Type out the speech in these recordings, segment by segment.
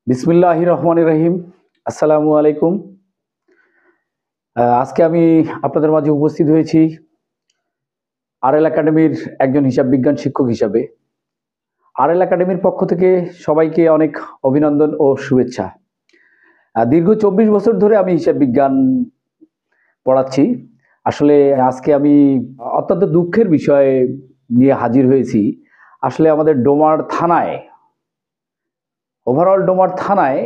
বিসমিল্লাহির রহমানির রহিম। আসসালামু আলাইকুম। আজকে আমি আপনাদের মাঝে উপস্থিত হয়েছি আরএল একাডেমির একজন হিসাব বিজ্ঞান শিক্ষক হিসাবে। আরএল একাডেমির পক্ষ থেকে সবাইকে অনেক অভিনন্দন ও শুভেচ্ছা। দীর্ঘ 24 বছর ধরে আমি হিসাব বিজ্ঞান পড়াচ্ছি। আসলে আজকে আমি অত্যন্ত দুঃখের বিষয় নিয়ে হাজির হয়েছি। আসলে আমাদের ডোমার থানায়, ওভারঅল ডোমার থানায়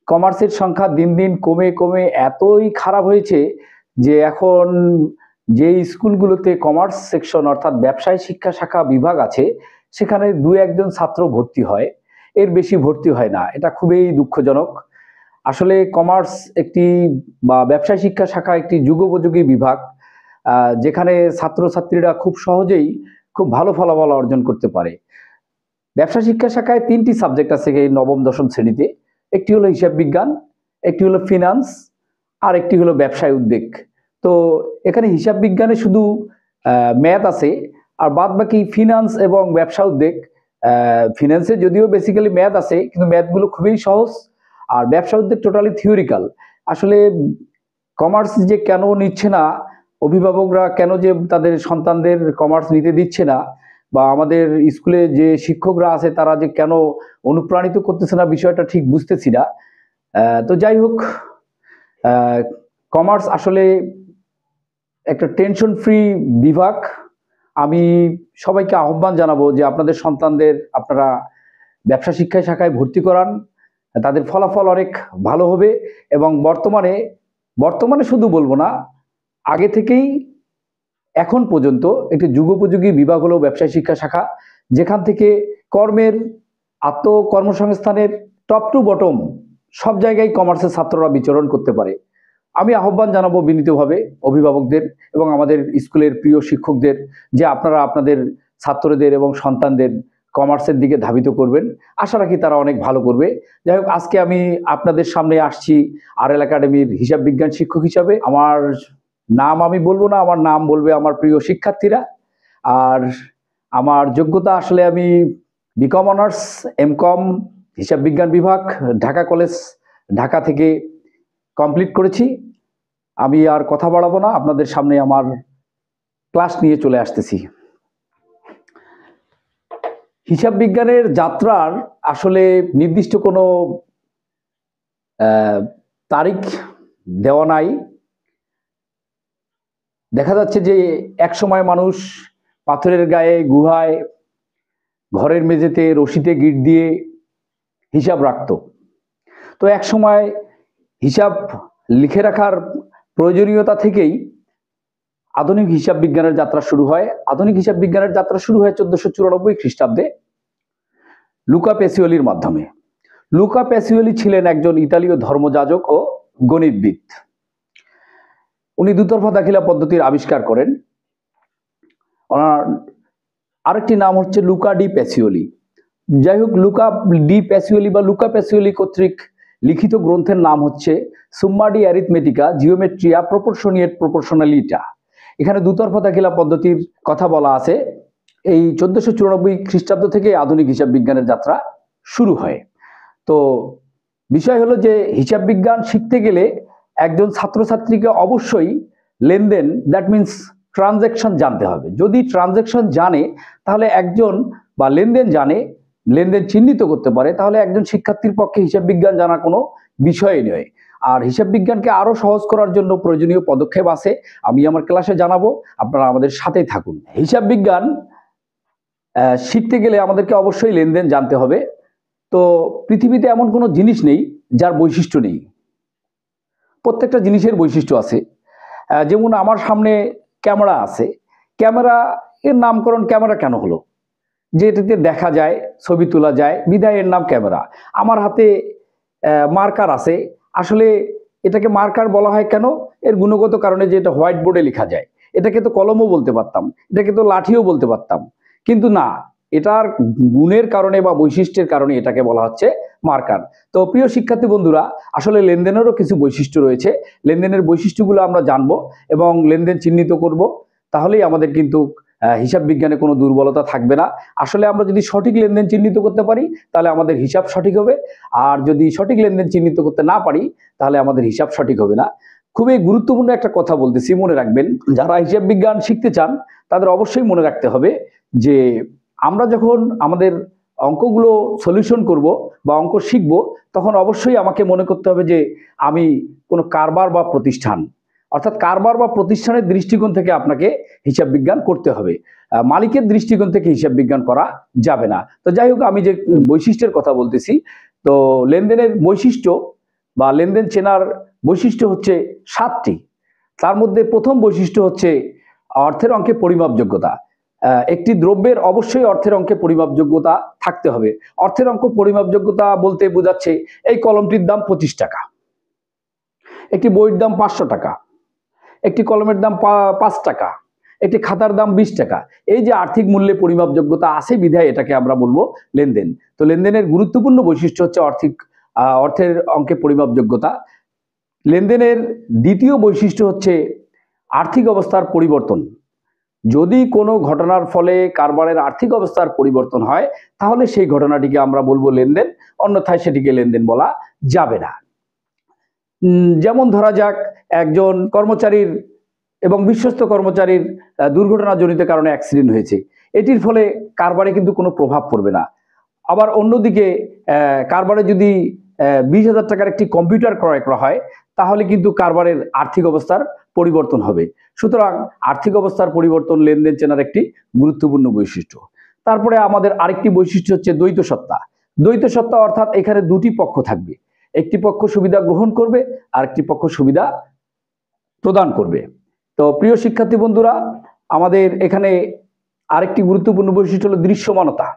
কমার্সের সংখ্যা দিন দিন কমে কমে এতই খারাপ হয়েছে যে এখন যে স্কুলগুলোতে কমার্স সেকশন অর্থাৎ ব্যবসায় শিক্ষা শাখা বিভাগ আছে সেখানে দু একজন ছাত্র ভর্তি হয়, এর বেশি ভর্তি হয় না। এটা খুবই দুঃখজনক। আসলে কমার্স একটি বা ব্যবসায় শিক্ষা শাখা একটি যুগোপযোগী বিভাগ, যেখানে ছাত্রছাত্রীরা খুব সহজেই খুব ভালো ফলাফল অর্জন করতে পারে। ব্যবসা শিক্ষা শাখায় 3টি সাবজেক্ট আছে এই নবম দশম শ্রেণীতে। একটি হলো হিসাব বিজ্ঞান, একটি হলো ফিনান্স, আর একটি হলো ব্যবসায় উদ্যোগ। তো এখানে হিসাব বিজ্ঞানে শুধু ম্যাথ আছে, আর বাদ বাকি ফিনান্স এবং ব্যবসা উদ্যোগ। ফিনান্সে যদিও বেসিক্যালি ম্যাথ আছে, কিন্তু ম্যাথগুলো খুবই সহজ, আর ব্যবসা উদ্যোগ টোটালি থিওরিক্যাল। আসলে কমার্স যে কেন নিচ্ছে না, অভিভাবকরা কেন যে তাদের সন্তানদের কমার্স নিতে দিচ্ছে না, বা আমাদের স্কুলে যে শিক্ষকরা আছে তারা যে কেন অনুপ্রাণিত করতেছে না, বিষয়টা ঠিক বুঝতেছি না। তো যাই হোক, কমার্স আসলে একটা টেনশন ফ্রি বিভাগ। আমি সবাইকে আহ্বান জানাবো যে আপনাদের সন্তানদের আপনারা ব্যবসা শিক্ষা শাখায় ভর্তি করান, তাদের ফলাফল অনেক ভালো হবে। এবং বর্তমানে শুধু বলবো না, আগে থেকেই এখন পর্যন্ত একটি যুগোপযোগী বিভাগ হলো ব্যবসায় শিক্ষা শাখা, যেখান থেকে কর্মের, আত্মকর্মসংস্থানের টপ টু বটম সব জায়গায় কমার্সের ছাত্ররা বিচরণ করতে পারে। আমি আহ্বান জানাবো বিনীতভাবে অভিভাবকদের এবং আমাদের স্কুলের প্রিয় শিক্ষকদের যে আপনারা আপনাদের ছাত্রদের এবং সন্তানদের কমার্সের দিকে ধাবিত করবেন। আশা রাখি তারা অনেক ভালো করবে। যাই হোক, আজকে আমি আপনাদের সামনে আসছি আরএল একাডেমির হিসাব বিজ্ঞান শিক্ষক হিসাবে। আমার নাম আমি বলবো না, আমার নাম বলবে আমার প্রিয় শিক্ষার্থীরা। আর আমার যোগ্যতা, আসলে আমি বিকম অনার্স, এমকম হিসাব বিজ্ঞান বিভাগ ঢাকা কলেজ ঢাকা থেকে কমপ্লিট করেছি। আমি আর কথা বাড়াবো না, আপনাদের সামনে আমার ক্লাস নিয়ে চলে আসতেছি। হিসাব বিজ্ঞানের যাত্রার আসলে নির্দিষ্ট কোনো তারিখ দেওয়া নাই। দেখা যাচ্ছে যে এক সময় মানুষ পাথরের গায়ে, গুহায়, ঘরের মেঝেতে রশিতে গিট দিয়ে হিসাব রাখত। তো এক সময় হিসাব লিখে রাখার প্রয়োজনীয়তা থেকেই আধুনিক হিসাব বিজ্ঞানের যাত্রা শুরু হয়। আধুনিক হিসাব বিজ্ঞানের যাত্রা শুরু হয় 1494 খ্রিস্টাব্দে লুকা প্যাসিওলির মাধ্যমে। লুকা প্যাসিওলি ছিলেন একজন ইতালীয় ধর্মযাজক ও গণিতবিদ। উনি দুতরফা দাখিলা পদ্ধতির আবিষ্কার করেন। ওনার আরেকটি নাম হচ্ছে লুকা ডি প্যাসিওলি। যাই হোক, লুকা ডি প্যাসিওলি বা লুকা প্যাসিওলি কর্তৃক লিখিত গ্রন্থের নাম হচ্ছে সুম্মা ডি অ্যারিথমেটিকা জিওমেট্রিয়া প্রপোর্শনিয়েট প্রপোর্শনালিটা। এখানে দুতরফা দাখিলা পদ্ধতির কথা বলা আছে। এই 1494 খ্রিস্টাব্দ থেকে আধুনিক হিসাব বিজ্ঞানের যাত্রা শুরু হয়। তো বিষয় হলো যে হিসাব বিজ্ঞান শিখতে গেলে একজন ছাত্রছাত্রীকে অবশ্যই লেনদেন, দ্যাট মিনস ট্রানজ্যাকশন জানতে হবে। যদি ট্রানজ্যাকশন জানে তাহলে একজন, বা লেনদেন জানে, লেনদেন চিহ্নিত করতে পারে, তাহলে একজন শিক্ষার্থীর পক্ষে হিসাব বিজ্ঞান জানা কোনো বিষয়ই নয়। আর হিসাব বিজ্ঞানকে আরো সহজ করার জন্য প্রয়োজনীয় পদক্ষেপ আছে, আমি আমার ক্লাসে জানাবো, আপনারা আমাদের সাথেই থাকুন। হিসাব বিজ্ঞান শিখতে গেলে আমাদেরকে অবশ্যই লেনদেন জানতে হবে। তো পৃথিবীতে এমন কোনো জিনিস নেই যার বৈশিষ্ট্য নেই। প্রত্যেকটা জিনিসের বৈশিষ্ট্য আছে। যেমন আমার সামনে ক্যামেরা আছে, ক্যামেরা এর নামকরণ ক্যামেরা কেন হলো? যে এটাতে দেখা যায়, ছবি তোলা যায়, বিধায় এর নাম ক্যামেরা। আমার হাতে মার্কার আছে, আসলে এটাকে মার্কার বলা হয় কেন? এর গুণগত কারণে, যে এটা হোয়াইট বোর্ডে লেখা যায়। এটাকে তো কলমও বলতে পারতাম, এটাকে তো লাঠিও বলতে পারতাম, কিন্তু না, এটার গুণের কারণে বা বৈশিষ্ট্যের কারণে এটাকে বলা হচ্ছে মার্কার। তো প্রিয় শিক্ষার্থী বন্ধুরা, আসলে লেনদেনেরও কিছু বৈশিষ্ট্য রয়েছে। লেনদেনের বৈশিষ্ট্যগুলো আমরা জানবো এবং লেনদেন চিহ্নিত করব, তাহলেই আমাদের কিন্তু হিসাব বিজ্ঞানে কোনো দুর্বলতা থাকবে না। আসলে আমরা যদি সঠিক লেনদেন চিহ্নিত করতে পারি তাহলে আমাদের হিসাব সঠিক হবে, আর যদি সঠিক লেনদেন চিহ্নিত করতে না পারি তাহলে আমাদের হিসাব সঠিক হবে না। খুবই গুরুত্বপূর্ণ একটা কথা বলতেছি, মনে রাখবেন। যারা হিসাব বিজ্ঞান শিখতে চান তাদের অবশ্যই মনে রাখতে হবে যে আমরা যখন আমাদের অঙ্কগুলো সলিউশন করব বা অঙ্ক শিখব, তখন অবশ্যই আমাকে মনে করতে হবে যে আমি কোনো কারবার বা প্রতিষ্ঠান, অর্থাৎ কারবার বা প্রতিষ্ঠানের দৃষ্টিকোণ থেকে আপনাকে হিসাব বিজ্ঞান করতে হবে। মালিকের দৃষ্টিকোণ থেকে হিসাব বিজ্ঞান করা যাবে না। তো যাই হোক, আমি যে বৈশিষ্ট্যের কথা বলতেছি, তো লেনদেনের বৈশিষ্ট্য বা লেনদেন চেনার বৈশিষ্ট্য হচ্ছে 7টি। তার মধ্যে প্রথম বৈশিষ্ট্য হচ্ছে অর্থের অঙ্কে পরিমাপযোগ্যতা। একটি দ্রব্যের অবশ্যই অর্থের অঙ্কে পরিমাপযোগ্যতা থাকতে হবে। অর্থের অঙ্ক পরিমাপযোগ্যতা বলতে বোঝাচ্ছে এই কলমটির দাম 25 টাকা, একটি বইয়ের দাম 500 টাকা, একটি কলমের দাম 5 টাকা, একটি খাতার দাম 20 টাকা। এই যে আর্থিক মূল্যে পরিমাপযোগ্যতা আছে বিধায় এটাকে আমরা বলবো লেনদেন। তো লেনদেনের গুরুত্বপূর্ণ বৈশিষ্ট্য হচ্ছে অর্থের অঙ্কে পরিমাপযোগ্যতা। লেনদেনের দ্বিতীয় বৈশিষ্ট্য হচ্ছে আর্থিক অবস্থার পরিবর্তন। যদি কোনো ঘটনার ফলে কারবারের আর্থিক অবস্থার পরিবর্তন হয় তাহলে সেই ঘটনাটিকে আমরা বলবো লেনদেন, অন্যথায় সেটিকে লেনদেন বলা যাবে না। যেমন ধরা যাক, একজন কর্মচারীর এবং বিশ্বস্ত কর্মচারীর দুর্ঘটনাজনিত কারণে অ্যাক্সিডেন্ট হয়েছে, এটির ফলে কারবারে কিন্তু কোনো প্রভাব পড়বে না। আবার অন্যদিকে কারবারে যদি 20,000 টাকার একটি কম্পিউটার ক্রয় করা হয় তাহলে কিন্তু কারবারের আর্থিক অবস্থার পরিবর্তন হবে। সুতরাং আর্থিক অবস্থার পরিবর্তন লেনদেন চেনার একটি গুরুত্বপূর্ণ বৈশিষ্ট্য। তারপরে আমাদের আরেকটি বৈশিষ্ট্য হচ্ছে দ্বৈত সত্তা। দ্বৈত সত্তা অর্থাৎ এখানে দুটি পক্ষ থাকবে, একটি পক্ষ সুবিধা গ্রহণ করবে আর একটি পক্ষ সুবিধা প্রদান করবে। তো প্রিয় শিক্ষার্থী বন্ধুরা, আমাদের এখানে আরেকটি গুরুত্বপূর্ণ বৈশিষ্ট্য হলো দৃশ্যমানতা।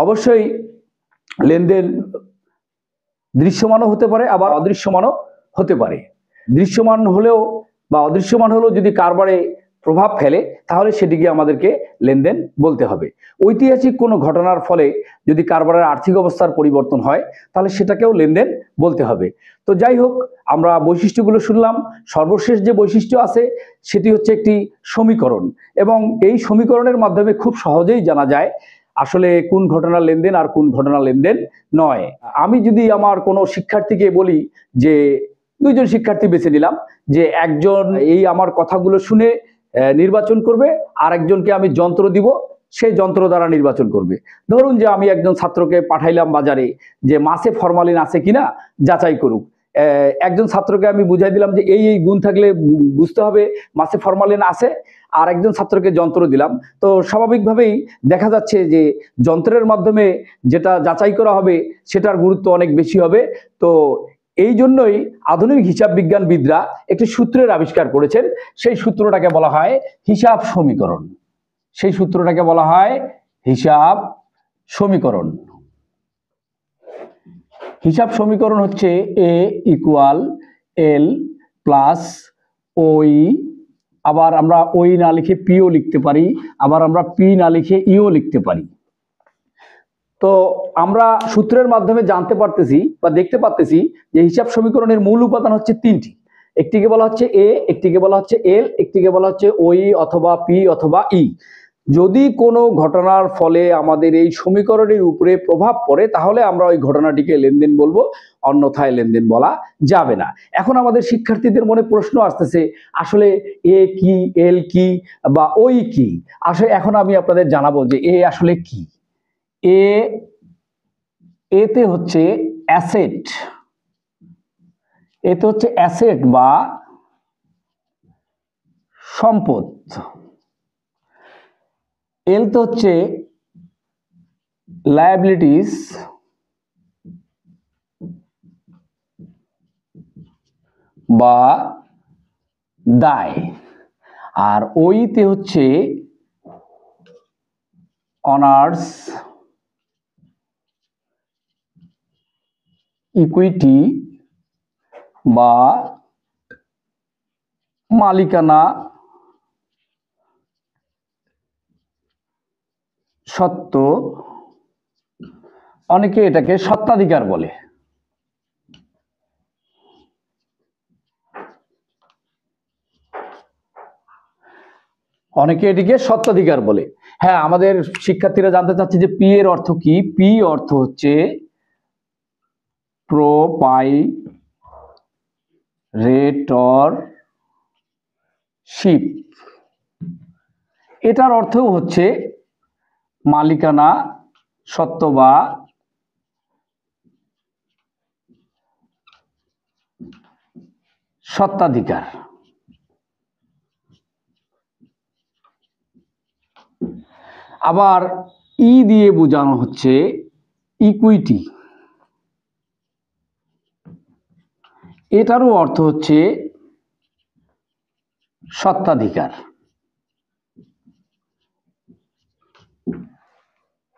অবশ্যই লেনদেন দৃশ্যমানও হতে পারে আবার অদৃশ্যমানও হতে পারে। দৃশ্যমান হলেও বা অদৃশ্যমান হলেও যদি কারবারে প্রভাব ফেলে তাহলে সেটিকে আমাদেরকে লেনদেন বলতে হবে। ঐতিহাসিক কোনো ঘটনার ফলে যদি কারবারের আর্থিক অবস্থার পরিবর্তন হয় তাহলে সেটাকেও লেনদেন বলতে হবে। তো যাই হোক, আমরা বৈশিষ্ট্যগুলো শুনলাম। সর্বশেষ যে বৈশিষ্ট্য আছে সেটি হচ্ছে একটি সমীকরণ, এবং এই সমীকরণের মাধ্যমে খুব সহজেই জানা যায় আসলে কোন ঘটনা লেনদেন আর কোন ঘটনা লেনদেন নয়। আমি যদি আমার কোনো শিক্ষার্থীকে বলি যে, দুইজন শিক্ষার্থী বেছে নিলাম, যে একজন এই আমার কথাগুলো শুনে নির্বাচন করবে, আর একজনকে আমি যন্ত্র দিব, সেই যন্ত্র দ্বারা নির্বাচন করবে। ধরুন যে আমি একজন ছাত্রকে পাঠাইলাম বাজারে যে মাছে ফরমালিন আছে কিনা যাচাই করুক। একজন ছাত্রকে আমি বুঝাই দিলাম যে এই গুণ থাকলে বুঝতে হবে মাছে ফরমালিন আছে, আর একজন ছাত্রকে যন্ত্র দিলাম। তো স্বাভাবিকভাবেই দেখা যাচ্ছে যে যন্ত্রের মাধ্যমে যেটা যাচাই করা হবে সেটার গুরুত্ব অনেক বেশি হবে। তো এই জন্যই আধুনিক হিসাব বিজ্ঞানবিদরা একটি সূত্রের আবিষ্কার করেছেন। সেই সূত্রটাকে বলা হয় হিসাব সমীকরণ। সেই সূত্রটাকে বলা হয় হিসাব সমীকরণ। হিসাব সমীকরণ হচ্ছে এ ইকুয়াল এল প্লাস ওই, আবার আমরা ওই না লিখে পিও লিখতে পারি, আবার আমরা পি না লিখে ইও লিখতে পারি। তো আমরা সূত্রের মাধ্যমে জানতে পারতেছি বা দেখতে পারতেছি যে হিসাব সমীকরণের মূল উপাদান হচ্ছে 3টি। একটিকে বলা হচ্ছে এ, একটিকে বলা হচ্ছে এল, একটিকে বলা হচ্ছে ওই অথবা পি অথবা ই। যদি কোনো ঘটনার ফলে আমাদের এই সমীকরণের উপরে প্রভাব পড়ে তাহলে আমরা ওই ঘটনাটিকে লেনদেন বলবো, অন্যথায় লেনদেন বলা যাবে না। এখন আমাদের শিক্ষার্থীদের মনে প্রশ্ন আসতেছে, আসলে এ কি, এল কি বা ওই কি? আসলে এখন আমি আপনাদের জানাবো যে এ আসলে কি। এতে হচ্ছে অ্যাসেট, এতে হচ্ছে অ্যাসেট বা সম্পদ। এল তো হচ্ছে লায়াবিলিটিস বা দায়, আর ওইতে হচ্ছে অনার্স, ইকুইটি বা মালিকানা সত্ত্ব, অনেকে এটাকে স্বত্বাধিকার বলে। অনেকে এটিকে স্বত্বাধিকার বলে। হ্যাঁ, আমাদের শিক্ষার্থীরা জানতে চাচ্ছে যে পি এর অর্থ কি। পি অর্থ হচ্ছে প্রোপাইরেটরশিপ। এটার অর্থ হচ্ছে মালিকানা সত্ত্ব বা স্বত্বাধিকার। আবার ই দিয়ে বোঝানো হচ্ছে ইকুইটি। এটারও অর্থ হচ্ছে স্বত্বাধিকার।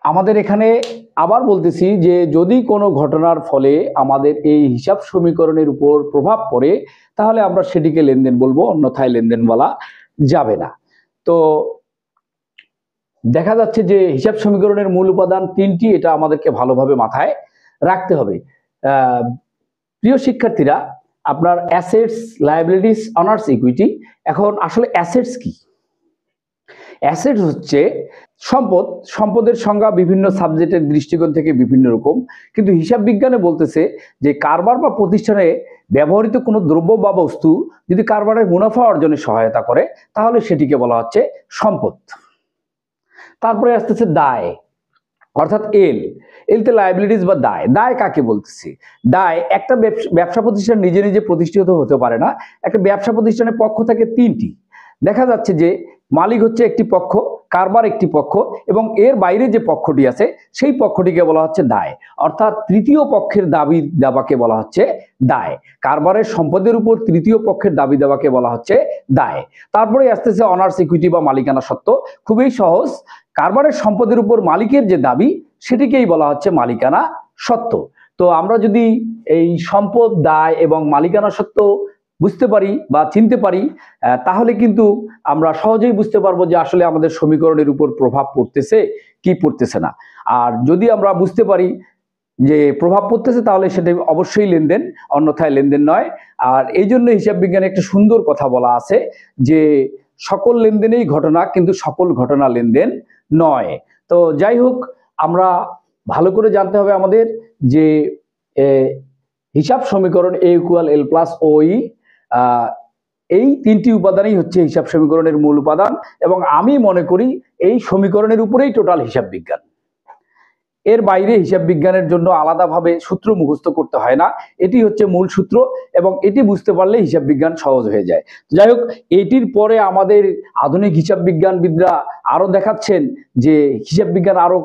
আমাদের এখানে আবার বলতেছি যে যদি কোনো ঘটনার ফলে আমাদের এই হিসাব সমীকরণের উপর প্রভাব পড়ে তাহলে আমরা সেটিকে লেনদেন বলবো, অন্যথায় লেনদেন বলা যাবে না। তো দেখা যাচ্ছে যে হিসাব সমীকরণের মূল উপাদান তিনটি, এটা আমাদেরকে ভালোভাবে মাথায় রাখতে হবে। প্রিয় শিক্ষার্থীরা, আপনার অ্যাসেটস, লায়াবিলিটিস, অনার্স, ইকুইটি। এখন আসলে অ্যাসেটস কি? অ্যাসেটস হচ্ছে সম্পদ। সম্পদের সংজ্ঞা বিভিন্ন সাবজেক্টের দৃষ্টিকোণ থেকে বিভিন্ন রকম, কিন্তু হিসাব বিজ্ঞানে বলতেছে যে কারবার বা প্রতিষ্ঠানে ব্যবহৃত কোনো দ্রব্য বা বস্তু যদি কারবারের মুনাফা অর্জনে সহায়তা করে তাহলে সেটিকে বলা হচ্ছে সম্পদ। তারপরে আসতেছে দায়, অর্থাৎ এলতে লায়াবিলিটিস বা দায়। দায় কাকে বলতেছি? দায় একটা ব্যবসা প্রতিষ্ঠান নিজে নিজে প্রতিষ্ঠিত হতে পারে না। একটা ব্যবসা প্রতিষ্ঠানের পক্ষ থেকে তিনটি। দেখা যাচ্ছে যে মালিক হচ্ছে একটি পক্ষ, কারবার একটি পক্ষ, এবং এর বাইরে যে পক্ষটি আছে সেই পক্ষটিকে বলা হচ্ছে দায়। অর্থাৎ তৃতীয় পক্ষের দাবি দাবাকে বলা হচ্ছে দায়। কারবারের সম্পদের উপর তৃতীয় পক্ষের দাবি দাবাকে বলা হচ্ছে দায়। তারপরে আসতেছে অনার্স, ইকুইটি বা মালিকানা সত্ত্ব। খুবই সহজ, কারবারের সম্পদের উপর মালিকের যে দাবি সেটিকেই বলা হচ্ছে মালিকানা সত্ত্ব। তো আমরা যদি এই সম্পদ, দায় এবং মালিকানা সত্ত্ব বুঝতে পারি বা চিনতে পারি তাহলে কিন্তু আমরা সহজেই বুঝতে পারবো যে আসলে আমাদের সমীকরণের উপর প্রভাব পড়তেছে কি পড়তেছে না। আর যদি আমরা বুঝতে পারি যে প্রভাব পড়তেছে তাহলে সেটা অবশ্যই লেনদেন, অন্যথায় লেনদেন নয়। আর এই জন্য হিসাব বিজ্ঞানে একটা সুন্দর কথা বলা আছে যে সকল লেনদেনেই ঘটনা, কিন্তু সকল ঘটনা লেনদেন নয়। তো যাই হোক, আমরা ভালো করে জানতে হবে আমাদের যে হিসাব সমীকরণ A = L + OE, এই তিনটি উপাদানই হচ্ছে হিসাব সমীকরণের মূল উপাদান, এবং আমি মনে করি এই সমীকরণের উপরেই টোটাল হিসাব বিজ্ঞান। এর বাইরে হিসাব বিজ্ঞানের জন্য আলাদাভাবে সূত্র মুখস্থ করতে হয় না, এটি হচ্ছে মূল সূত্র, এবং এটি বুঝতে পারলে হিসাব বিজ্ঞান সহজ হয়ে যায়। যাই হোক, এটির পরে আমাদের আধুনিক হিসাব বিজ্ঞানবিদরা আরো দেখাচ্ছেন যে হিসাব বিজ্ঞান আরো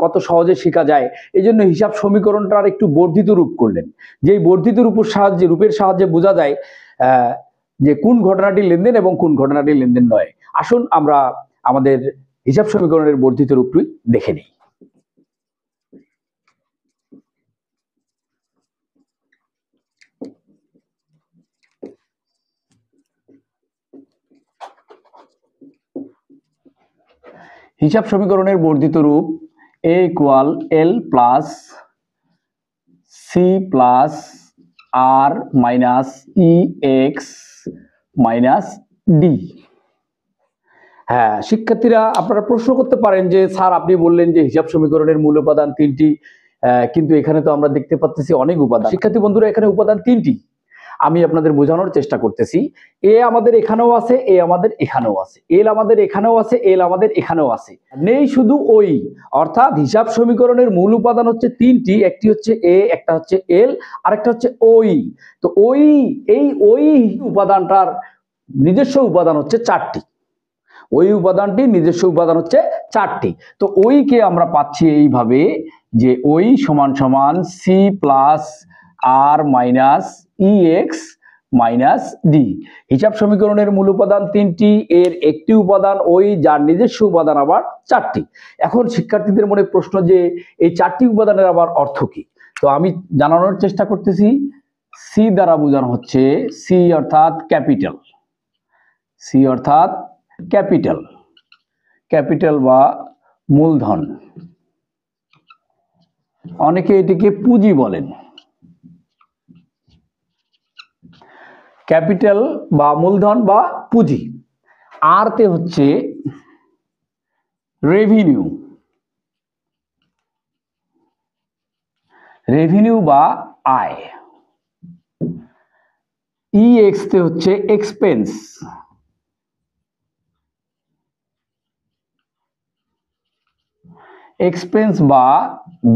কত সহজে শেখা যায়। এই জন্য হিসাব সমীকরণটার একটু বর্ধিত রূপ করলেন, যেই বর্ধিত রূপের সাহায্যে বোঝা যায় যে কোন ঘটনাটি লেনদেন এবং কোন ঘটনাটি লেনদেন নয়। আসুন আমরা আমাদের হিসাব সমীকরণের বর্ধিত রূপটি দেখে নিই। হিসাব সমীকরণের বর্ধিত রূপ A = L + C + R - EX - D। হ্যাঁ শিক্ষার্থীরা, আপনারা প্রশ্ন করতে পারেন যে স্যার আপনি বললেন যে হিসাব সমীকরণের মূল উপাদান তিনটি, কিন্তু এখানে তো আমরা দেখতে পাচ্ছি অনেক উপাদান। শিক্ষার্থী বন্ধুরা, এখানে উপাদান তিনটি, আমি আপনাদের বোঝানোর চেষ্টা করতেছি। এ আমাদের এখানেও আছে, এ আমাদের এখানেও আছে, এল আমাদের এখানেও আছে, এল আমাদের এখানেও আছে, নেই শুধু ওই। অর্থাৎ হিসাব সমীকরণের মূল উপাদান হচ্ছে তিনটি, একটি হচ্ছে এ, একটা হচ্ছে এল, আরেকটা হচ্ছে ওই। তো ওই উপাদানটার নিজস্ব উপাদান হচ্ছে চারটি। ওই উপাদানটি নিজস্ব উপাদান হচ্ছে চারটি। তো ওইকে আমরা পাচ্ছি এইভাবে যে ওই সমান সমান C + R - EX - D। হিসাব সমীকরণের মূল উপাদান তিনটি, এর একটি উপাদান ওই, যার নিজস্ব উপাদান আবার চারটি। এখন শিক্ষার্থীদের মনে প্রশ্ন যে এই চারটি উপাদানের আবার অর্থ কি? তো আমি জানানোর চেষ্টা করতেছি। সি দ্বারা বোঝানো হচ্ছে সি অর্থাৎ ক্যাপিটাল, সি অর্থাৎ ক্যাপিটাল, ক্যাপিটাল বা মূলধন। অনেকে এটিকে পুঁজি বলেন। ক্যাপিটাল বা মূলধন বা পুঁজি। আর তে হচ্ছে রেভিনিউ, রেভিনিউ বা আয়। EX তে হচ্ছে এক্সপেন্স, এক্সপেন্স বা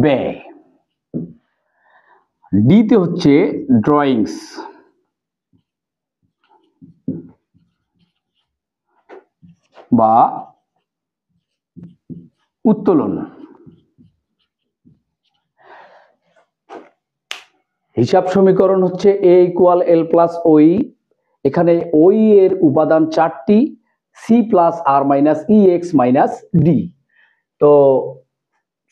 ব্যয়। ডি তে হচ্ছে ড্রয়িংস বা উত্তোলন। হিসাব সমীকরণ হচ্ছে A = L + OE। এখানে OE এর উপাদান 4টি, C + R - EX - D। তো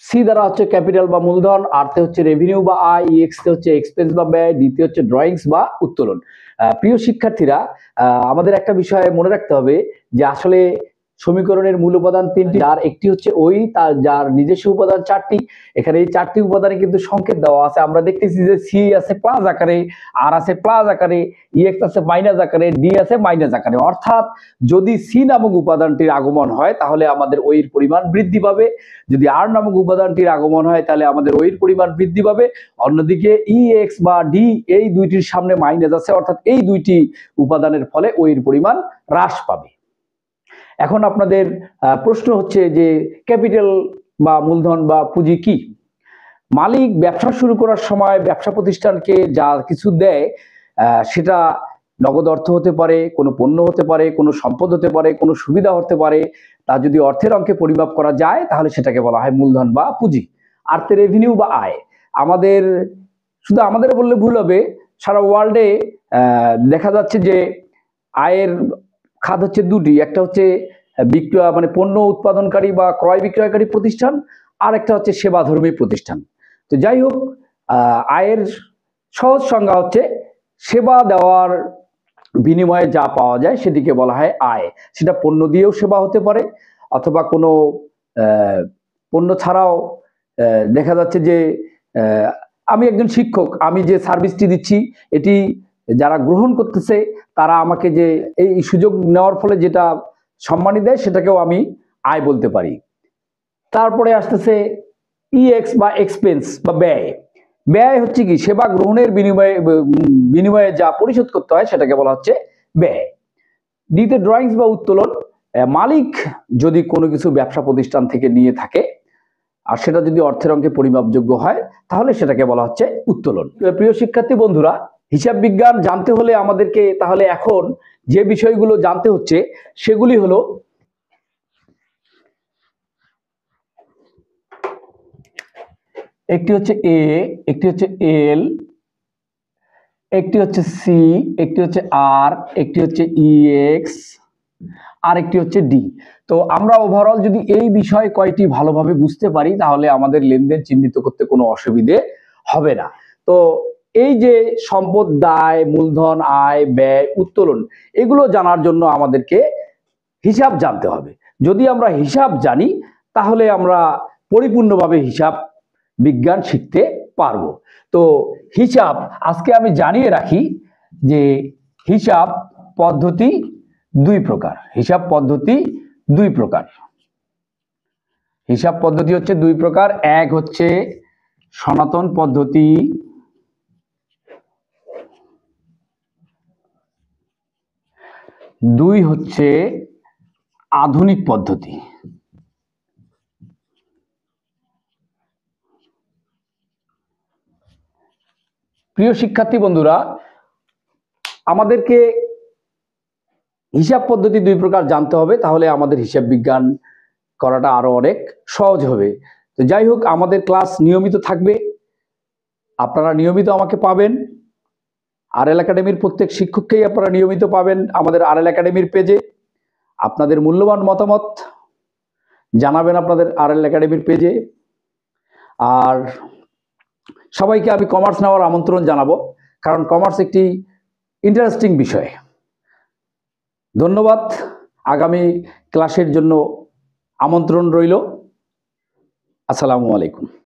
সি দ্বারা হচ্ছে ক্যাপিটাল বা মূলধন, আর তে হচ্ছে রেভিনিউ বা আয়, EX তে হচ্ছে এক্সপেন্স বা ব্যয়, ডি তে হচ্ছে ড্রয়িংস বা উত্তোলন। প্রিয় শিক্ষার্থীরা, আমাদের একটা বিষয় মনে রাখতে হবে যে আসলে সমীকরণের মূল উপাদান 3টি, যার একটি হচ্ছে ওই, তার যার নিজস্ব উপাদান 4টি। এখানে এই 4টি উপাদানে কিন্তু সংকেত দেওয়া আছে। আমরা দেখতেছি যে সি আছে প্লাস আকারে, আর আছে প্লাস আকারে, EX আছে মাইনাস আকারে, ডি আছে মাইনাস আকারে। অর্থাৎ যদি সি নামক উপাদানটির আগমন হয় তাহলে আমাদের ওইর পরিমাণ বৃদ্ধি পাবে, যদি আর নামক উপাদানটির আগমন হয় তাহলে আমাদের ওইর পরিমাণ বৃদ্ধি পাবে। অন্যদিকে EX বা ডি এই দুইটির সামনে মাইনাস আছে, অর্থাৎ এই দুইটি উপাদানের ফলে ওইর পরিমাণ হ্রাস পাবে। এখন আপনাদের প্রশ্ন হচ্ছে যে ক্যাপিটাল বা মূলধন বা পুঁজি কি? মালিক ব্যবসা শুরু করার সময় ব্যবসা প্রতিষ্ঠানকে যা কিছু দেয় সেটা নগদ অর্থ হতে পারে, কোনো পণ্য হতে পারে, কোনো সম্পদ হতে পারে, কোনো সুবিধা হতে পারে। তা যদি অর্থের অঙ্কে পরিমাপ করা যায় তাহলে সেটাকে বলা হয় মূলধন বা পুঁজি। আর তে রেভিনিউ বা আয়। আমাদের শুধু আমাদের বললে ভুল হবে, সারা ওয়ার্ল্ডে দেখা যাচ্ছে যে আয়ের খাত হচ্ছে দুটি। একটা হচ্ছে বিক্রয় মানে পণ্য উৎপাদনকারী বা ক্রয় বিক্রয়কারী প্রতিষ্ঠান, আর একটা হচ্ছে সেবাধর্মী প্রতিষ্ঠান। তো যাই হোক, আয়ের সহজ সংজ্ঞা হচ্ছে সেবা দেওয়ার বিনিময়ে যা পাওয়া যায় সেটিকে বলা হয় আয়। সেটা পণ্য দিয়েও সেবা হতে পারে, অথবা কোনো পণ্য ছাড়াও দেখা যাচ্ছে যে আমি একজন শিক্ষক, আমি যে সার্ভিসটি দিচ্ছি এটি যারা গ্রহণ করতেছে তারা আমাকে যে এই সুযোগ নেওয়ার ফলে যেটা সম্মানী দেয় সেটাকেও আমি আয় বলতে পারি। তারপরে আসতেছে EX বা এক্সপেন্স বা ব্যয়। ব্যয় হচ্ছে কি? সেবা গ্রহণের বিনিময়ে যা পরিশোধ করতে হয় সেটাকে বলা হচ্ছে ব্যয়। ডিতে ড্রয়িংস বা উত্তোলন। মালিক যদি কোনো কিছু ব্যবসা প্রতিষ্ঠান থেকে নিয়ে থাকে আর সেটা যদি অর্থের অঙ্কে পরিমাপযোগ্য হয় তাহলে সেটাকে বলা হচ্ছে উত্তোলন। প্রিয় শিক্ষার্থী বন্ধুরা, হিসাব বিজ্ঞান জানতে হলে আমাদেরকে তাহলে এখন যে বিষয়গুলো জানতে হচ্ছে সেগুলি হলো, একটি হচ্ছে এ, একটি হচ্ছে এল, একটি হচ্ছে সি, একটি হচ্ছে আর, একটি হচ্ছে ইএক্স, আর একটি হচ্ছে ডি। তো আমরা ওভারঅল যদি এই বিষয় কয়টি ভালোভাবে বুঝতে পারি তাহলে আমাদের লেনদেন চিহ্নিত করতে কোনো অসুবিধে হবে না। তো এই যে সম্পদ, দায়, মূলধন, আয়, ব্যয়, উত্তোলন, এগুলো জানার জন্য আমাদেরকে হিসাব জানতে হবে। যদি আমরা হিসাব জানি তাহলে আমরা পরিপূর্ণভাবে হিসাব বিজ্ঞান শিখতে পারবো। তো হিসাব আজকে আমি জানিয়ে রাখি যে হিসাব পদ্ধতি দুই প্রকার। হিসাব পদ্ধতি দুই প্রকার। হিসাব পদ্ধতি হচ্ছে দুই প্রকার। এক হচ্ছে সনাতন পদ্ধতি, দুই হচ্ছে আধুনিক পদ্ধতি। প্রিয় শিক্ষার্থী বন্ধুরা, আমাদেরকে হিসাব পদ্ধতি দুই প্রকার জানতে হবে, তাহলে আমাদের হিসাব বিজ্ঞান করাটা আরো অনেক সহজ হবে। তো যাই হোক, আমাদের ক্লাস নিয়মিত থাকবে, আপনারা নিয়মিত আমাকে পাবেন। আরএল একাডেমির প্রত্যেক শিক্ষককেই আপনারা নিয়মিত পাবেন আমাদের আরএল একাডেমির পেজে। আপনাদের মূল্যবান মতামত জানাবেন আপনাদের আরএল একাডেমির পেজে। আর সবাইকে আমি কমার্স নেওয়ার আমন্ত্রণ জানাবো, কারণ কমার্স একটি ইন্টারেস্টিং বিষয়। ধন্যবাদ। আগামী ক্লাসের জন্য আমন্ত্রণ রইল। আসসালামু আলাইকুম।